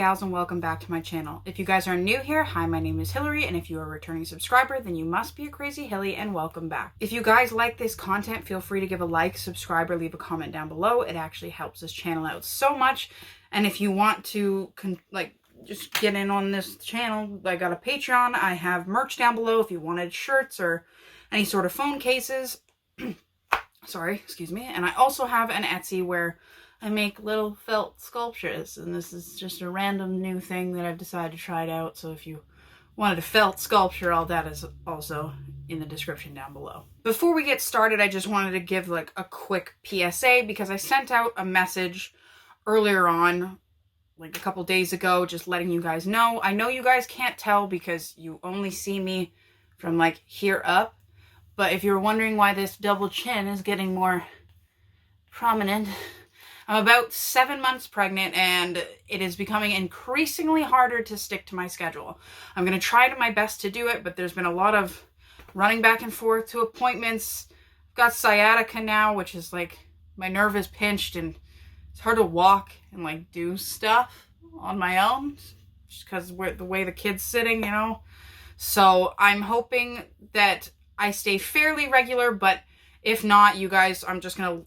gals, and welcome back to my channel. If you guys are new here, hi, my name is Hilary, and if you are a returning subscriber, then you must be a crazy Hilly, and welcome back. If you guys like this content, feel free to give a like, subscribe, or leave a comment down below. It actually helps this channel out so much. And if you want to just get in on this channel, I got a Patreon. I have merch down below if you wanted shirts or any sort of phone cases. Sorry, excuse me. And I also have an Etsy where I make little felt sculptures, and this is just a random new thing that I've decided to try it out. So if you wanted a felt sculpture, all that is also in the description down below. Before we get started, I just wanted to give a quick PSA because I sent out a message earlier on, a couple days ago, just letting you guys know. I know you guys can't tell because you only see me from here up, but if you're wondering why this double chin is getting more prominent, I'm about 7 months pregnant, and it is becoming increasingly harder to stick to my schedule. I'm going to try my best to do it, but there's been a lot of running back and forth to appointments. I've got sciatica now, which is my nerve is pinched, and it's hard to walk and do stuff on my own just because the way the kid's sitting, So I'm hoping that I stay fairly regular, but if not, you guys, I'm just going to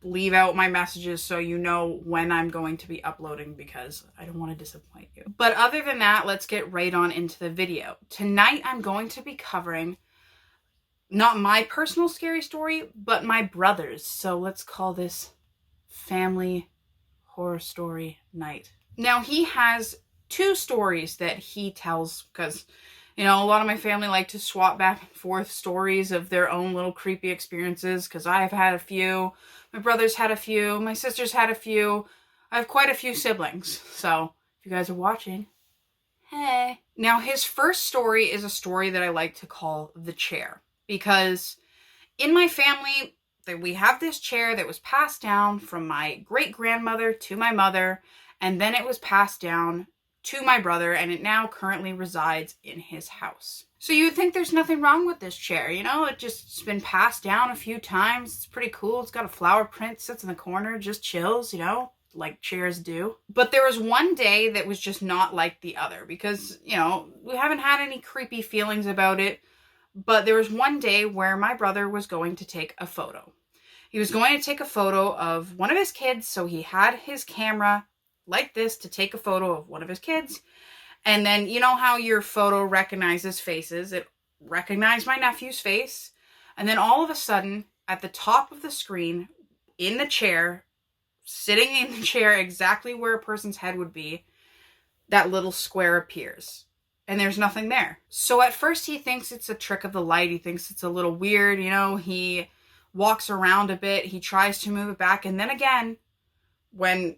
leave out my messages so you know when I'm going to be uploading because I don't want to disappoint you. But other than that, let's get right on into the video. Tonight I'm going to be covering not my personal scary story, but my brother's. So let's call this family horror story night. Now he has two stories that he tells because a lot of my family like to swap back and forth stories of their own little creepy experiences because I've had a few, my brother's had a few, my sister's had a few. I have quite a few siblings, so if you guys are watching, hey. Now his first story is a story that I like to call the chair because in my family, we have this chair that was passed down from my great-grandmother to my mother, and then it was passed down to my brother, and it now currently resides in his house. So you would think there's nothing wrong with this chair, it's been passed down a few times. It's pretty cool. It's got a flower print, sits in the corner, just chills, like chairs do. But there was one day that was just not like the other because, we haven't had any creepy feelings about it, but there was one day where my brother was going to take a photo. He was going to take a photo of one of his kids, so he had his camera like this to take a photo of one of his kids. And then you know how your photo recognizes faces? It recognized my nephew's face. And then all of a sudden, at the top of the screen, in the chair, sitting in the chair exactly where a person's head would be, that little square appears. And there's nothing there. So at first he thinks it's a trick of the light. He thinks it's a little weird. He walks around a bit. He tries to move it back. And then again, when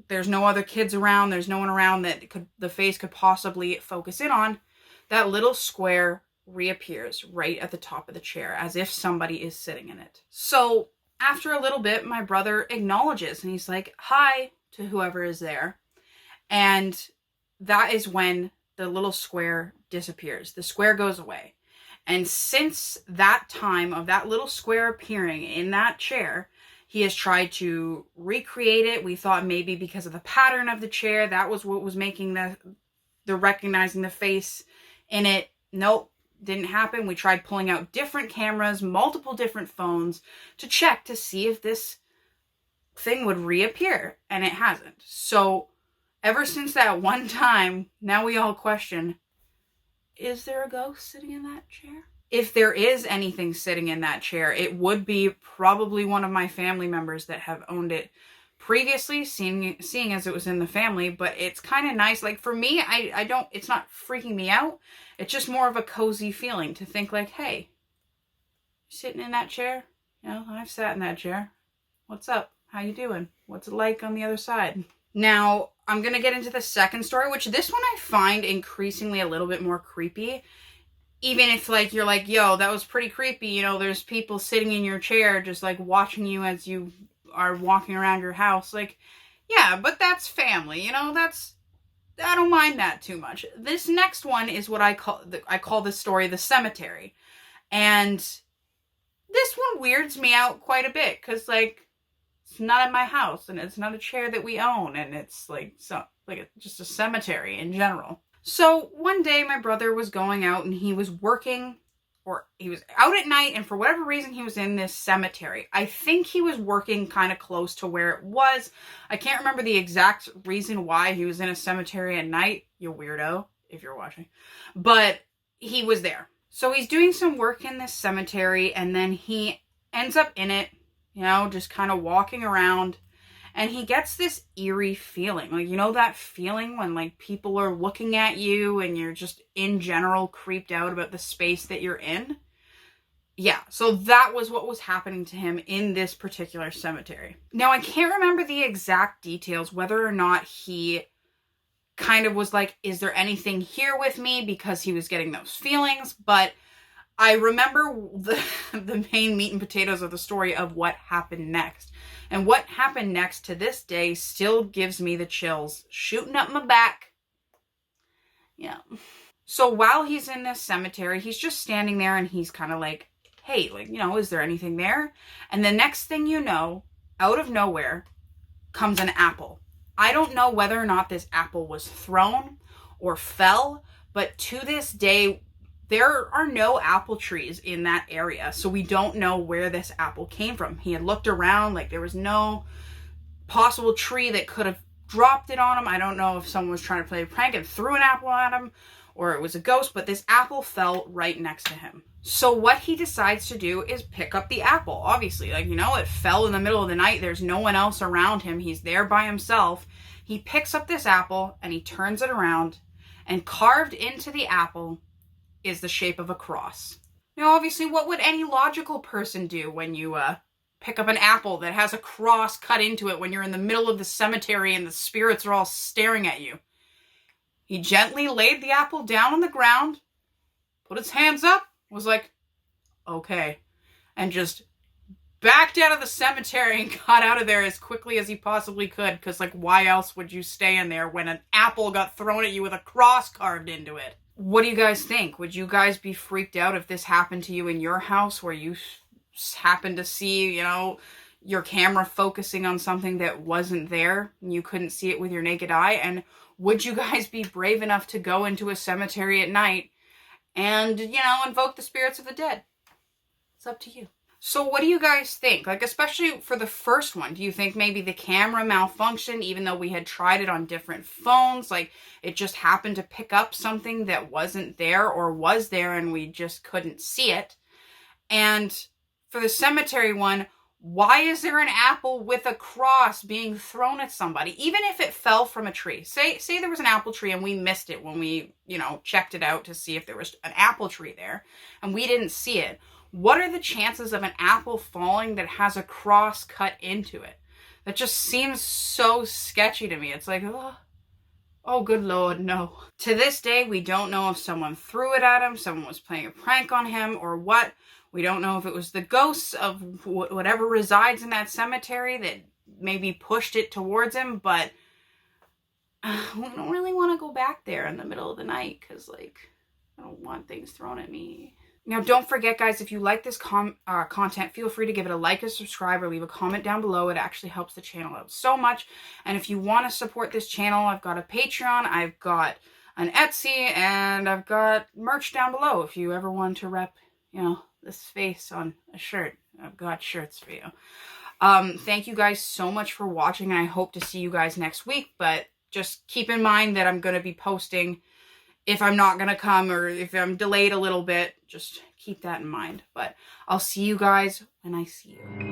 there's no other kids around, there's no one around that the face could possibly focus in on, that little square reappears right at the top of the chair as if somebody is sitting in it. So after a little bit, my brother acknowledges and he's like, hi, to whoever is there. And that is when the little square disappears. The square goes away. And since that time of that little square appearing in that chair, he has tried to recreate it. We thought maybe because of the pattern of the chair, that was what was making the recognizing the face in it. Nope, didn't happen. We tried pulling out different cameras, multiple different phones to check to see if this thing would reappear, and it hasn't. So ever since that one time, now we all question, is there a ghost sitting in that chair? If there is anything sitting in that chair, it would be probably one of my family members that have owned it previously, seeing as it was in the family. But it's kind of nice. For me, I don't, it's not freaking me out. It's just more of a cozy feeling to think hey, sitting in that chair? I've sat in that chair. What's up? How you doing? What's it like on the other side? Now, I'm going to get into the second story, which this one I find increasingly a little bit more creepy. Even if you're yo, that was pretty creepy. There's people sitting in your chair just watching you as you are walking around your house. Yeah, but that's family. I don't mind that too much. This next one is what I call this story the cemetery. And this one weirds me out quite a bit because it's not in my house and it's not a chair that we own, and it's like just a cemetery in general. So one day my brother was going out and he was working, or he was out at night, and for whatever reason he was in this cemetery. I think he was working kind of close to where it was. I can't remember the exact reason why he was in a cemetery at night, you weirdo, if you're watching. But he was there. So he's doing some work in this cemetery, and then he ends up in it, you know, just kind of walking around. And he gets this eerie feeling. Like, you know that feeling when, like, people are looking at you and you're just, in general, creeped out about the space that you're in? Yeah, so that was what was happening to him in this particular cemetery. Now, I can't remember the exact details, whether or not he kind of was like, is there anything here with me? Because he was getting those feelings. But I remember the main meat and potatoes of the story of what happened next. And what happened next to this day still gives me the chills shooting up my back. Yeah. So while he's in this cemetery, he's just standing there and he's kind of like, hey, like, you know, is there anything there? And the next thing you know, out of nowhere comes an apple. I don't know whether or not this apple was thrown or fell, but to this day, there are no apple trees in that area, so we don't know where this apple came from. He had looked around, like there was no possible tree that could have dropped it on him. I don't know if someone was trying to play a prank and threw an apple at him, or it was a ghost, but this apple fell right next to him. So what he decides to do is pick up the apple, obviously. Like, you know, it fell in the middle of the night. There's no one else around him. He's there by himself. He picks up this apple and he turns it around, and carved into the apple is the shape of a cross. Now, obviously, what would any logical person do when you pick up an apple that has a cross cut into it when you're in the middle of the cemetery and the spirits are all staring at you? He gently laid the apple down on the ground, put his hands up, was like, okay, and just backed out of the cemetery and got out of there as quickly as he possibly could, because, like, why else would you stay in there when an apple got thrown at you with a cross carved into it? What do you guys think? Would you guys be freaked out if this happened to you in your house, where you happened to see, you know, your camera focusing on something that wasn't there and you couldn't see it with your naked eye? And would you guys be brave enough to go into a cemetery at night and, you know, invoke the spirits of the dead? It's up to you. So what do you guys think? Like, especially for the first one, do you think maybe the camera malfunctioned even though we had tried it on different phones? Like, it just happened to pick up something that wasn't there, or was there and we just couldn't see it? And for the cemetery one, why is there an apple with a cross being thrown at somebody? Even if it fell from a tree. Say there was an apple tree and we missed it when we, you know, checked it out to see if there was an apple tree there, and we didn't see it. What are the chances of an apple falling that has a cross cut into it? That just seems so sketchy to me. It's like, oh, good Lord, no. To this day, we don't know if someone threw it at him, someone was playing a prank on him, or what. We don't know if it was the ghosts of whatever resides in that cemetery that maybe pushed it towards him, but we don't really want to go back there in the middle of the night, because, like, I don't want things thrown at me. Now, don't forget, guys, if you like this content, feel free to give it a like, a subscribe, or leave a comment down below. It actually helps the channel out so much. And if you want to support this channel, I've got a Patreon, I've got an Etsy, and I've got merch down below. If you ever want to rep, you know, this face on a shirt, I've got shirts for you. Thank you guys so much for watching, and I hope to see you guys next week. But just keep in mind that I'm going to be posting if I'm not going to come, or if I'm delayed a little bit. Just keep that in mind. But I'll see you guys when I see you.